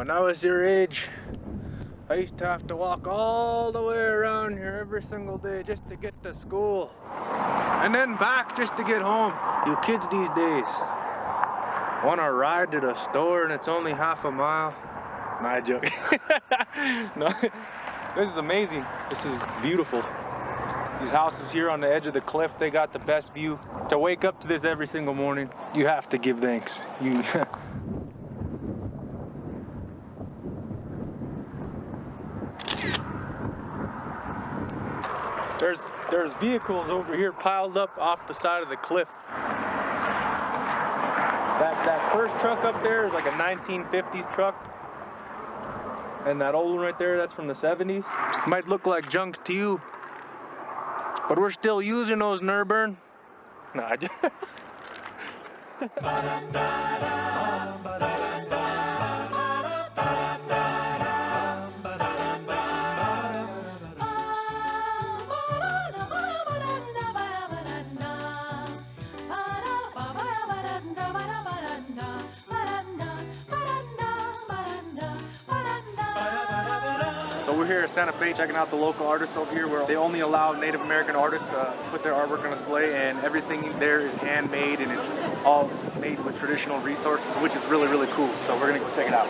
When I was your age, I used to have to walk all the way around here every single day just to get to school. And then back just to get home. You kids these days want to ride to the store and it's only half a mile. Nah, joke. No, this is amazing. This is beautiful. These houses here on the edge of the cliff, they got the best view. To wake up to this every single morning, you have to give thanks. There's vehicles over here piled up off the side of the cliff. That first truck up there is like a 1950s truck. And that old one right there, that's from the 70s. Might look like junk to you, but we're still using those, Nurburn. Nah, So we're here at Santa Fe checking out the local artists over here where they only allow Native American artists to put their artwork on display, and everything there is handmade and it's all made with traditional resources, which is really, really cool. So we're gonna go check it out.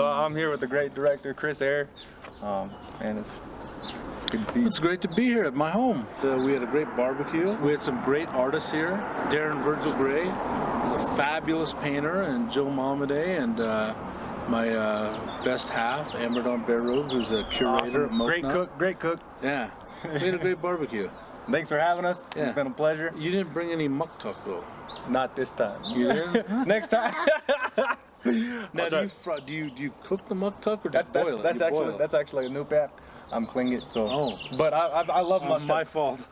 I'm here with the great director, Eyre, and it's good to see you. It's great to be here at my home. We had a great barbecue. We had some great artists here. Darren Virgil Gray is a fabulous painter, and Joe Mamadei, and my best half, Amerdon Bearroot, who's a curator. Awesome. Great cook. Yeah, we had a great barbecue. Thanks for having us. Yeah. It's been a pleasure. You didn't bring any muktuk though. Not this time. You didn't? Next time. Now, do you cook the muktuk or just boil it? That's actually a new pat. I'm Tlingit, so. Oh. But I love muktuk. My fault.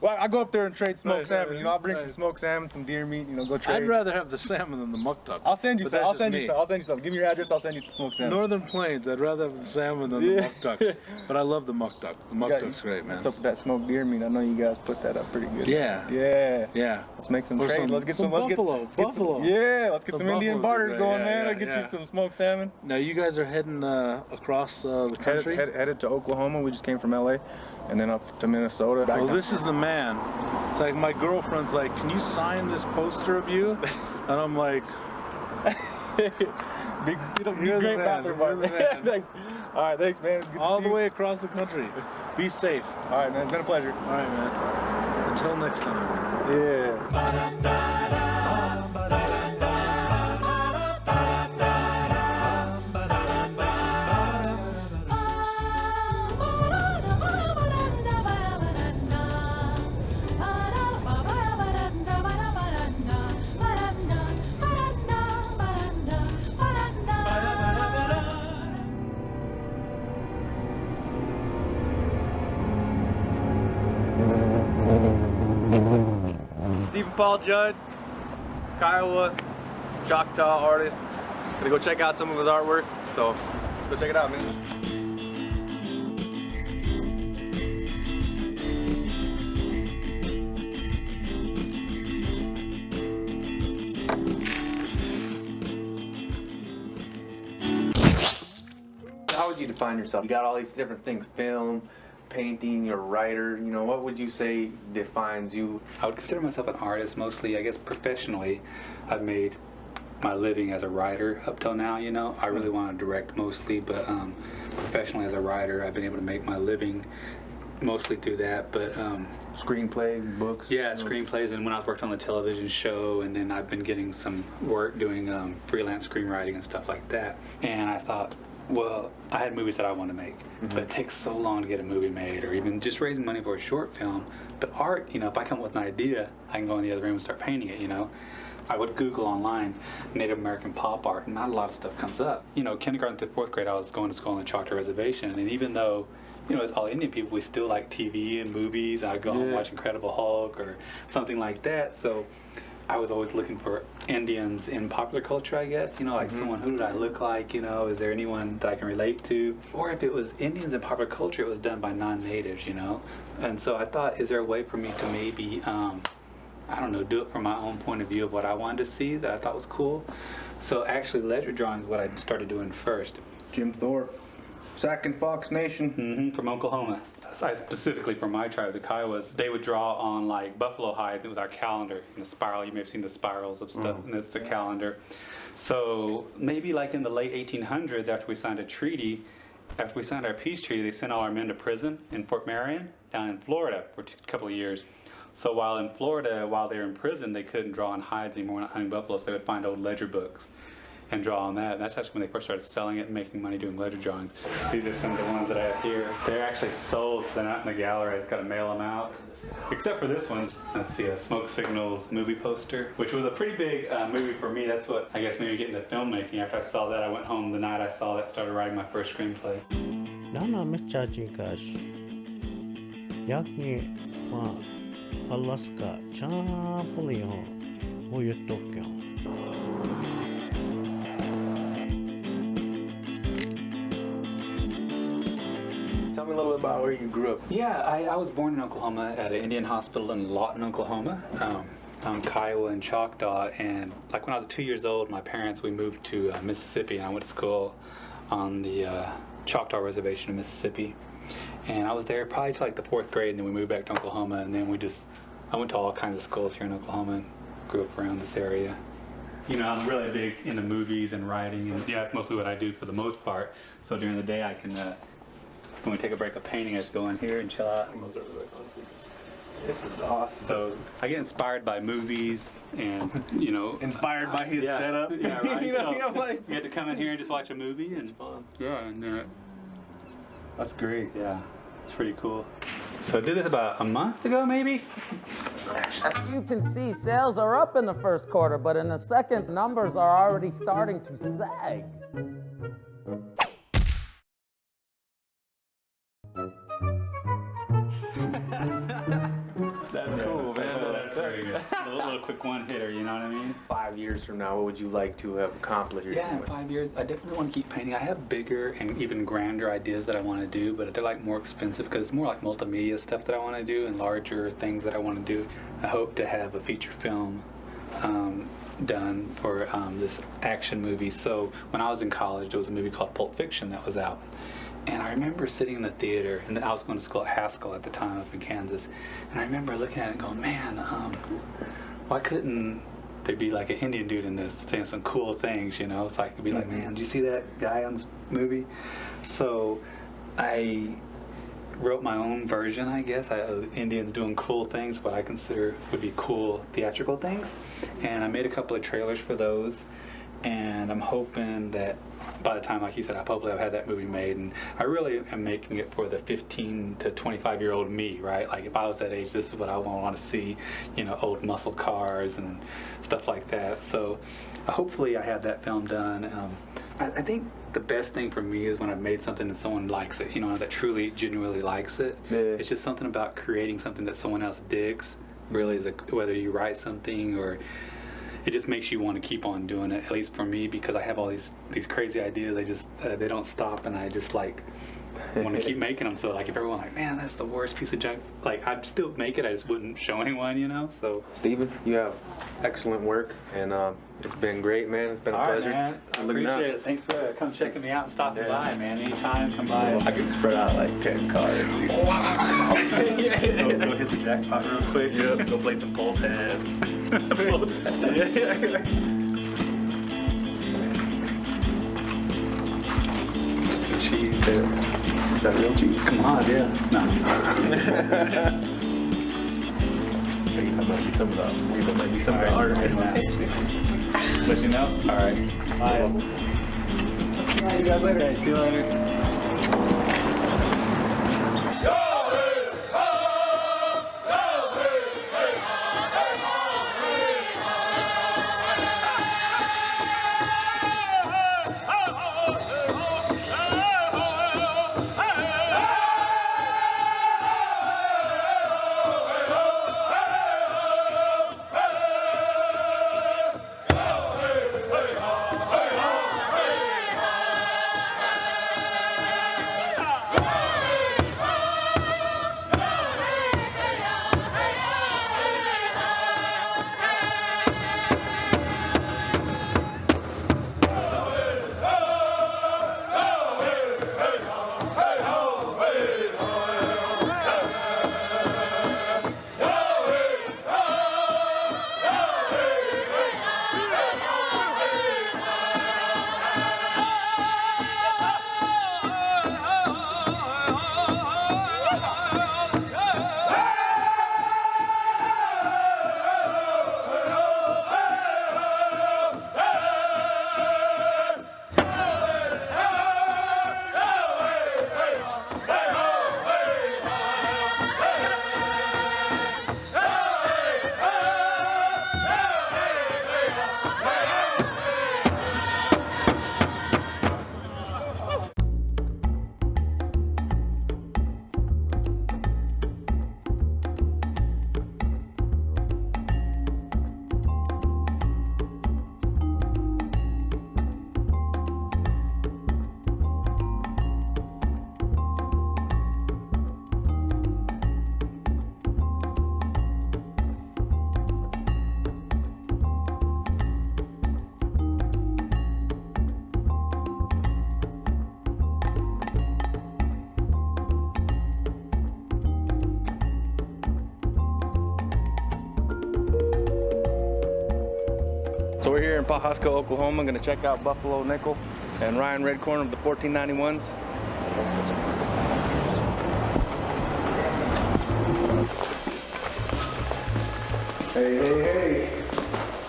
Well, I go up there and trade smoked salmon. You know, I'll bring Right. some smoked salmon, some deer meat. You know, go trade. I'd rather have the salmon than the muktuk. I'll send you But some. that's I'll send just you me. some. I'll send you some. Give me your address. I'll send you some smoked salmon. Northern Plains, I'd rather have the salmon than the muktuk. But I love the muktuk. The muktuk's great, man. What's up with that smoked deer meat? I know you guys put that up pretty good. Yeah. Yeah. Yeah. Let's make some Or trade. Let's get some buffalo. Let's get Buffalo. let's get some Indian buffalo barters would be going, great. man. Yeah, I'll get yeah. you some smoked salmon. Now you guys are heading across the country. Headed to Oklahoma. We just came from LA, and then up to Minnesota. Well, this is the man. It's like my girlfriend's like, "Can you sign this poster of you?" And I'm like, it'll be You're the great man. bathroom You're the bar. man. All right, thanks, man. Good to all see the you. way across the country. Be safe. All right, man. It's been a pleasure. All right, man. Until next time. Yeah. Stephen Paul Judd, Kiowa, Choctaw artist. Gonna go check out some of his artwork. So let's go check it out, man. How would you define yourself? You got all these different things: film, painting, you're a writer. You know, what would you say defines you? I would consider myself an artist mostly. I guess professionally, I've made my living as a writer up till now. You know, I really want to direct mostly, but professionally as a writer, I've been able to make my living mostly through that. But Screenplay, books? yeah, screenplays, and when I was working on the television show, and then I've been getting some work doing freelance screenwriting and stuff like that. And I thought, well, I had movies that I want to make, but it takes so long to get a movie made, or even just raising money for a short film. But art, you know, if I come up with an idea, I can go in the other room and start painting it, you know. I would Google online Native American pop art, and not a lot of stuff comes up. You know, kindergarten through 4th grade, I was going to school on the Choctaw Reservation, and even though you know, as all Indian people, we still like TV and movies. I'd go home and watch Incredible Hulk or something like that. So I was always looking for Indians in popular culture, I guess. You know, like someone, who did I look like? You know, is there anyone that I can relate to? Or if it was Indians in popular culture, it was done by non-natives, you know? And so I thought, is there a way for me to maybe, I don't know, do it from my own point of view of what I wanted to see that I thought was cool? So actually, ledger drawing is what I started doing first. Jim Thorpe, Sac and Fox Nation. From Oklahoma. Specifically for my tribe, the Kiowas, they would draw on like buffalo hide. It was our calendar in the spiral. You may have seen the spirals of stuff, and it's the calendar. So maybe like in the late 1800s, after we signed a treaty, after we signed our peace treaty, they sent all our men to prison in Fort Marion down in Florida for a couple of years. So while in Florida, while they were in prison, they couldn't draw on hides anymore, not hunting buffalo, so they would find old ledger books and draw on that. And that's actually when they first started selling it and making money doing ledger drawings. These are some of the ones that I have here. They're actually sold, so they're not in the gallery. I just got to mail them out. Except for this one. That's the Smoke Signals movie poster, which was a pretty big movie for me. That's what, I guess, made me get into filmmaking. After I saw that, I went home the night I saw that, started writing my first screenplay. Nana mischarging Yaki Alaska Chapolio Oyotokyo. Tell me a little bit about where you grew up. Yeah, I was born in Oklahoma at an Indian hospital in Lawton, Oklahoma. On Kiowa and Choctaw, and like when I was 2 years old, my parents, we moved to Mississippi, and I went to school on the Choctaw Reservation in Mississippi. And I was there probably to like the 4th grade, and then we moved back to Oklahoma, and then I went to all kinds of schools here in Oklahoma and grew up around this area. You know, I'm really big into movies and writing, and yeah, that's mostly what I do for the most part. So during the day, I can, when we take a break of painting, I just go in here and chill out. This is awesome. So I get inspired by movies, and you know, Inspired by his setup. Yeah, right. You know, So I'm like, you get to come in here and just watch a movie, and it's fun. Yeah, and that's great. yeah, it's pretty cool. So I did this about a month ago, maybe. You can see sales are up in the first quarter, but in the second, numbers are already starting to sag. That's cool, man. That's very good. Little quick one hitter, you know what I mean? 5 years from now, what would you like to have accomplished? Yeah, in 5 years, I definitely want to keep painting. I have bigger and even grander ideas that I want to do, but they're like more expensive because it's more like multimedia stuff that I want to do and larger things that I want to do. I hope to have a feature film done for this action movie. So when I was in college, there was a movie called Pulp Fiction that was out. And I remember sitting in the theater, and I was going to school at Haskell at the time up in Kansas, and I remember looking at it and going, man, why couldn't there be like an Indian dude in this saying some cool things, you know? So I could be like, man, did you see that guy on this movie? So I wrote my own version, I guess, of Indians doing cool things, what I consider would be cool theatrical things. And I made a couple of trailers for those, and I'm hoping that by the time, like you said, hopefully I've had that movie made, and I really am making it for the 15 to 25-year-old me, right? Like if I was that age, this is what I want to see, you know, old muscle cars and stuff like that. So hopefully I have that film done. I think the best thing for me is when I've made something and someone likes it, you know, that truly, genuinely likes it. Yeah. It's just something about creating something that someone else digs, really, is whether you write something or it just makes you want to keep on doing it, at least for me, because I have all these crazy ideas. They just they don't stop, and I just like want to keep making them. So like if everyone like, man, that's the worst piece of junk, like I'd still make it, I just wouldn't show anyone, you know. So Steven, you have excellent work, and it's been great, man. It's been a pleasure. Man. I appreciate it. Thanks for coming checking me out and stopping by, man. Anytime, come by. I can spread out like 10 cards. Oh, wow. Go hit the jackpot real quick. Yep. Go play some pull tabs. Pull tabs. Some cheese there. Is that real cheese? Come on, yeah. No. That might be some of the, that might be some of the art. Let you know? All right. Bye. All right, you guys later. Okay, see you later. So we're here in Pawhuska, Oklahoma. Gonna check out Buffalo Nickel and Ryan Redcorn of the 1491s. Hey, hey, hey.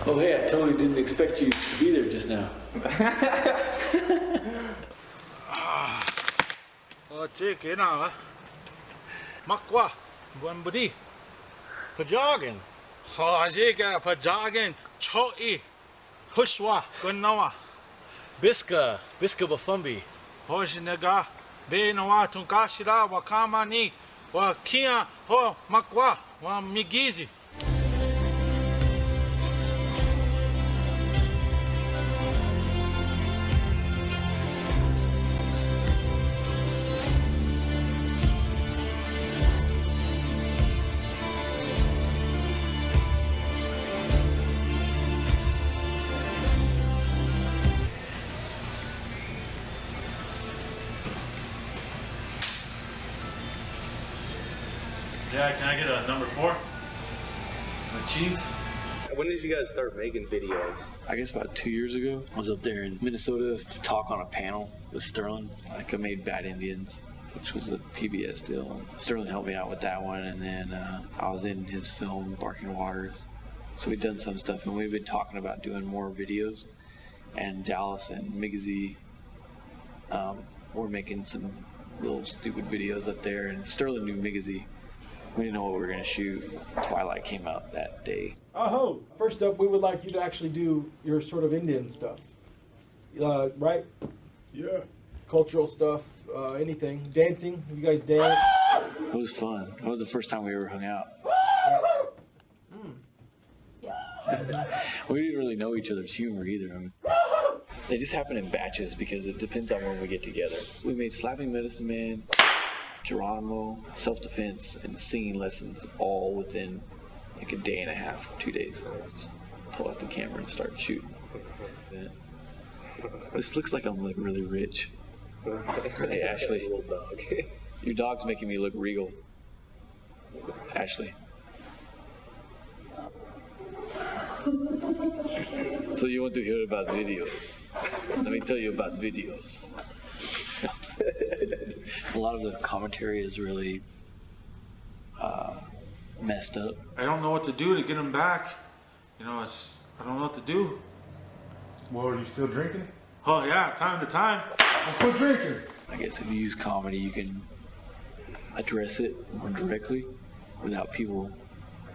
Oh, hey, I totally didn't expect you to be there just now. Chicken, Makwa, Guambudi, Pajogging, Hajiga, Pajogging, Choi, Hushwa, Gunawa, Biska Bafumbi. Hojinaga, Benawa, Tunkashira, Wakamani, Wakia, Ho, Makwa, Wamigizi. Yeah, can I get a number 4? With cheese? When did you guys start making videos? I guess about 2 years ago. I was up there in Minnesota to talk on a panel with Sterling. Like I made Bad Indians, which was a PBS deal. Sterling helped me out with that one, and then I was in his film Barking Waters. So we'd done some stuff, and we've been talking about doing more videos. And Dallas and Migazy were making some little stupid videos up there, and Sterling knew Migazy. We didn't know what we were going to shoot. Twilight came out that day. Aho! First up, we would like you to actually do your sort of Indian stuff. Right? Yeah. Cultural stuff, anything. Dancing. You guys dance? It was fun. It was the first time we ever hung out. We didn't really know each other's humor either. I mean, they just happen in batches because it depends on when we get together. We made Slapping Medicine Man, Geronimo, self-defense, and singing lessons all within like a day and a half, 2 days. Just pull out the camera and start shooting. This looks like I'm like really rich. Hey Ashley, Little dog. your dog's making me look regal. Ashley. So you want to hear about videos? Let me tell you about videos. A lot of the commentary is really messed up. I don't know what to do to get him back. You know, I don't know what to do. Well, are you still drinking? Oh yeah, time to time. Let's quit drinking. I guess if you use comedy, you can address it more directly without people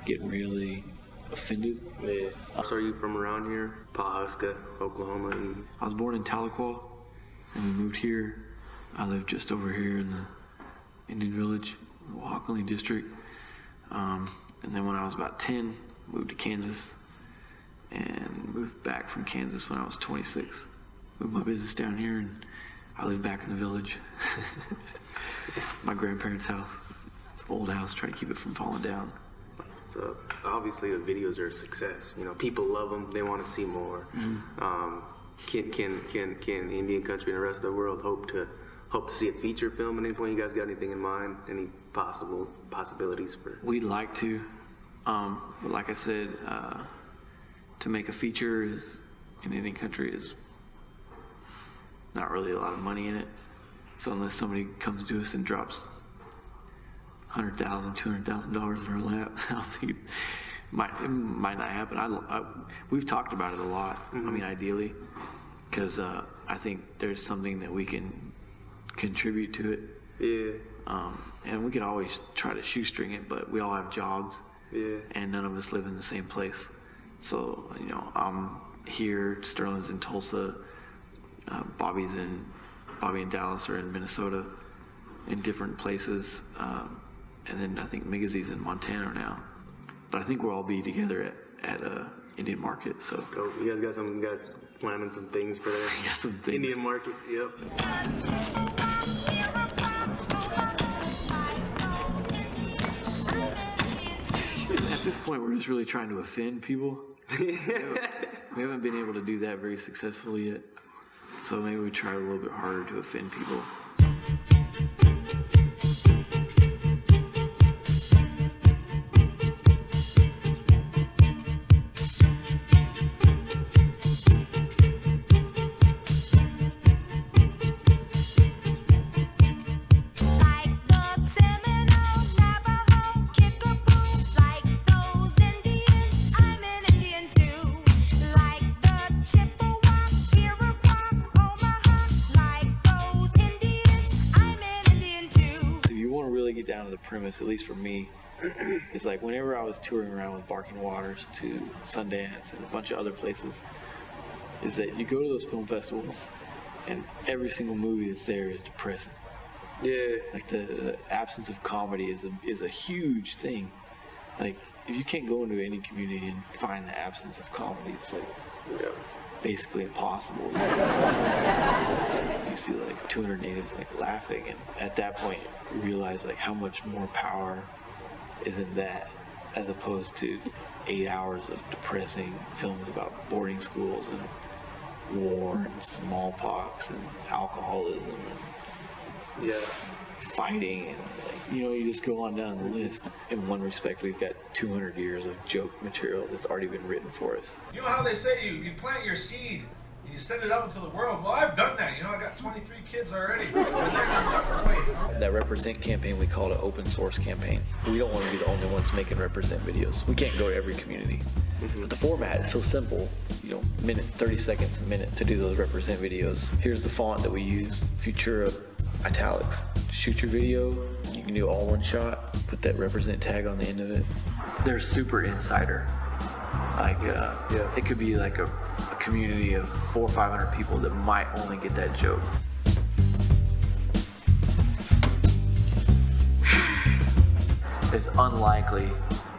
getting really offended. Yeah. So are you from around here? Pawhuska, Oklahoma? And I was born in Tahlequah, and we moved here. I live just over here in the Indian Village, Wahakali District. And then when I was about 10, moved to Kansas, and moved back from Kansas when I was 26. Moved my business down here, and I live back in the village. My grandparents' house. It's an old house, trying to keep it from falling down. so obviously the videos are a success. You know, people love them. They want to see more. Can Indian country and the rest of the world hope to see a feature film at any point? You guys got anything in mind? Any possibilities for? We'd like to, but like I said, to make a feature is in Indian country is not really a lot of money in it. So unless somebody comes to us and drops $100,000, $200,000 in our lap, I don't think it might not happen. We've talked about it a lot. I mean, ideally, because I think there's something that we can contribute to it. Yeah. And we could always try to shoestring it, but we all have jobs. Yeah. And none of us live in the same place. So, you know, I'm here, Sterling's in Tulsa, Bobby and Dallas are in Minnesota, in different places. And then I think Migazy's in Montana now. But I think we'll all be together at Indian Market. So. Let's go. You guys got some guys planning some things for there? Got some things. Indian Market, yep. At this point, we're just really trying to offend people. We haven't been able to do that very successfully yet. So maybe we try a little bit harder to offend people. premise, at least for me, is like whenever I was touring around with Barking Waters to Sundance and a bunch of other places, is that you go to those film festivals and every single movie that's there is depressing. Yeah. Like the absence of comedy is a huge thing. Like if you can't go into any community and find the absence of comedy, it's like basically impossible. You see like 200 natives like laughing, and at that point you realize like how much more power is in that as opposed to 8 hours of depressing films about boarding schools and war and smallpox and alcoholism and fighting, and like, you know, you just go on down the list. In one respect, we've got 200 years of joke material that's already been written for us. You know how they say you plant your seed and you send it out into the world? Well, I've done that. You know, I got 23 kids already, but they're not away. That Represent campaign, we call it an open source campaign. We don't want to be the only ones making Represent videos. We can't go to every community. But the format is so simple, you know, 30 seconds a minute to do those Represent videos. Here's the font that we use, Futura Italics. Shoot your video, you can do all one shot, put that Represent tag on the end of it. They're super insider. Like, it could be like a community of 400 or 500 people that might only get that joke. It's unlikely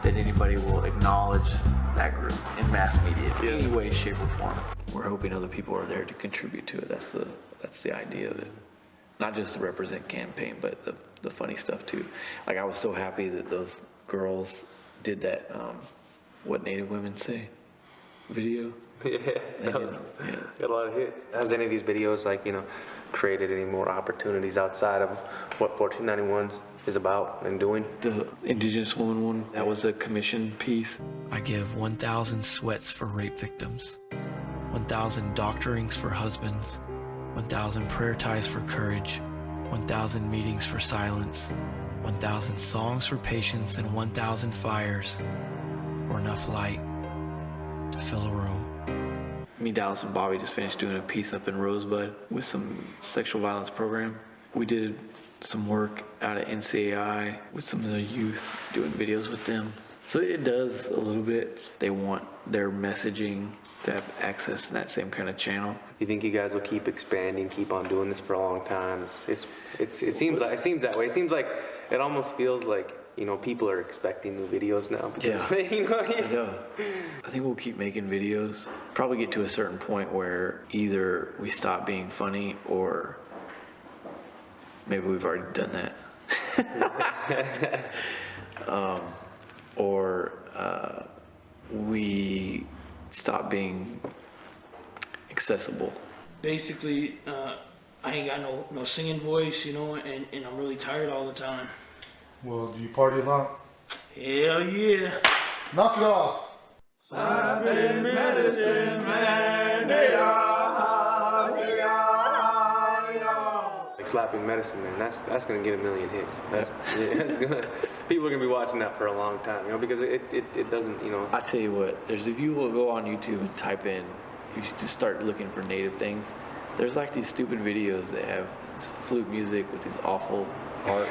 that anybody will acknowledge that group in mass media in any way, shape, or form. We're hoping other people are there to contribute to it. That's the idea of it. Not just the Represent campaign, but the funny stuff too. Like, I was so happy that those girls did that What Native Women Say video. Got a lot of hits. Has any of these videos, like, you know, created any more opportunities outside of what 1491 is about and doing? The Indigenous woman one, that was a commission piece. I give 1,000 sweats for rape victims, 1,000 doctorings for husbands, 1,000 prayer ties for courage, 1,000 meetings for silence, 1,000 songs for patience, and 1,000 fires or enough light to fill a room. Me, Dallas, and Bobby just finished doing a piece up in Rosebud with some sexual violence program. We did some work out at NCAI with some of the youth, doing videos with them. So it does a little bit. They want their messaging to have access to that same kind of channel. You think you guys will keep expanding, keep on doing this for a long time? It seems that way. It seems like it almost feels like, you know, people are expecting new videos now. Because, you know, I think we'll keep making videos. Probably get to a certain point where either we stop being funny, or maybe we've already done that. Or we stop being accessible. Basically, I ain't got no singing voice, you know, and I'm really tired all the time. Well, do you party a lot? Hell yeah. Knock it off. Slapping medicine man, like Slapping Medicine Man, that's gonna get 1 million hits. People are gonna be watching that for a long time, you know, because it doesn't, you know. I tell you what, if you will go on YouTube and type in, you should just start looking for native things. There's like these stupid videos that have this flute music with these awful art.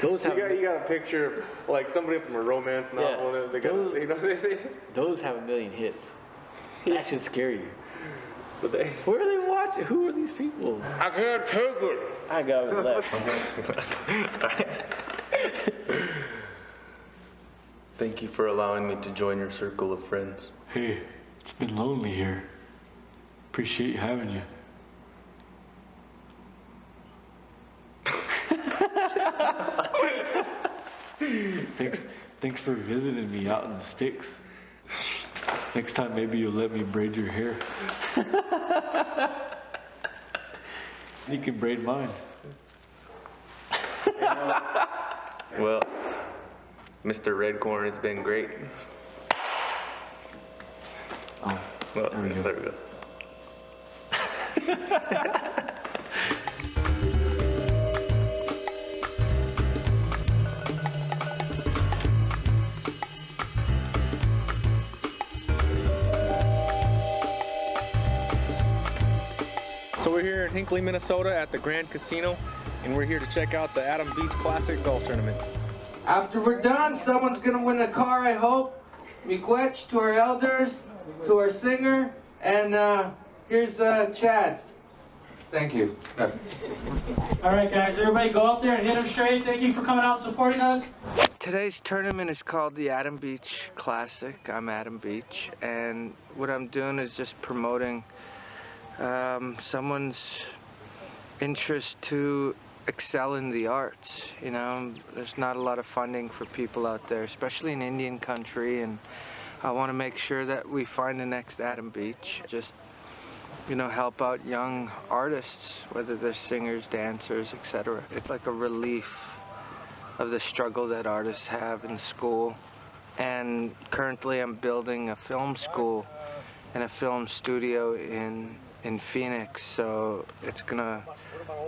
Those have you got a picture of like somebody from a romance novel. Yeah, they got, those, you know, those have 1 million hits. That should scare you. But where are they watching? Who are these people? I can't take it. I got it left. Thank you for allowing me to join your circle of friends. Hey, it's been lonely here. Appreciate having you. Thanks for visiting me out in the sticks. Next time, maybe you'll let me braid your hair. You can braid mine. Well, Mr. Redcorn has been great. Oh, well, there we go. So we're here in Hinckley, Minnesota at the Grand Casino, and we're here to check out the Adam Beach Classic Golf Tournament. After we're done, someone's gonna win a car, I hope. Miigwech to our elders, to our singer, and here's Chad. Thank you. All right, guys, everybody go out there and hit them straight. Thank you for coming out and supporting us. Today's tournament is called the Adam Beach Classic. I'm Adam Beach, and what I'm doing is just promoting someone's interest to excel in the arts. You know, there's not a lot of funding for people out there, especially in Indian country, and I want to make sure that we find the next Adam Beach. Just, you know, help out young artists, whether they're singers, dancers, etc. It's like a relief of the struggle that artists have in school. And currently I'm building a film school and a film studio in Phoenix, so it's gonna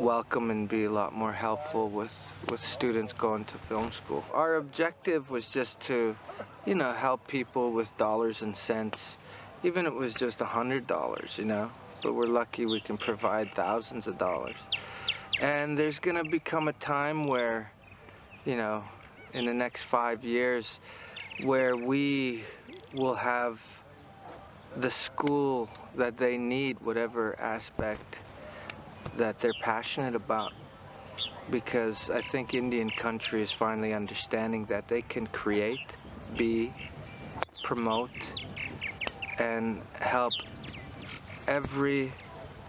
welcome and be a lot more helpful with students going to film school. Our objective was just to, you know, help people with dollars and cents, even if it was just $100, you know, but we're lucky we can provide thousands of dollars. And there's gonna become a time where, you know, in the next 5 years, where we will have the school that they need, whatever aspect that they're passionate about. Because I think Indian country is finally understanding that they can create, be, promote, and help every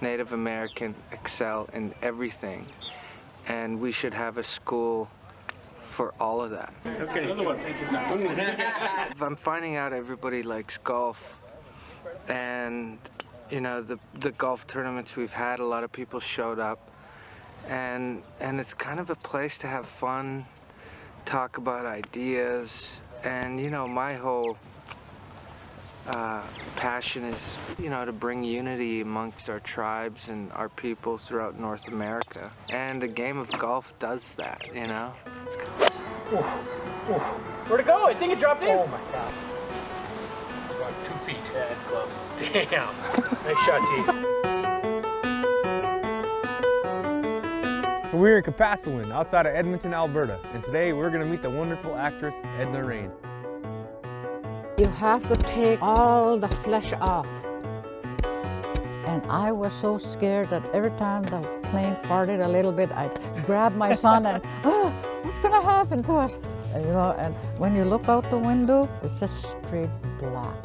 Native American excel in everything. And we should have a school for all of that. Okay, another one. I'm finding out everybody likes golf, and you know, the golf tournaments we've had, a lot of people showed up, and it's kind of a place to have fun, talk about ideas, and you know, my whole passion is, you know, to bring unity amongst our tribes and our people throughout North America, and the game of golf does that, you know. Where'd it go? I think it dropped in. Oh my God. It's about 2 feet. Yeah, it's close. Damn. Nice shot, T. So we're in Capasawin, outside of Edmonton, Alberta, and today we're going to meet the wonderful actress Edna Rain. You have to take all the flesh off. And I was so scared that every time the plane farted a little bit, I'd grab my son and, oh, what's gonna happen to us? And, you know, and when you look out the window, it's just straight black.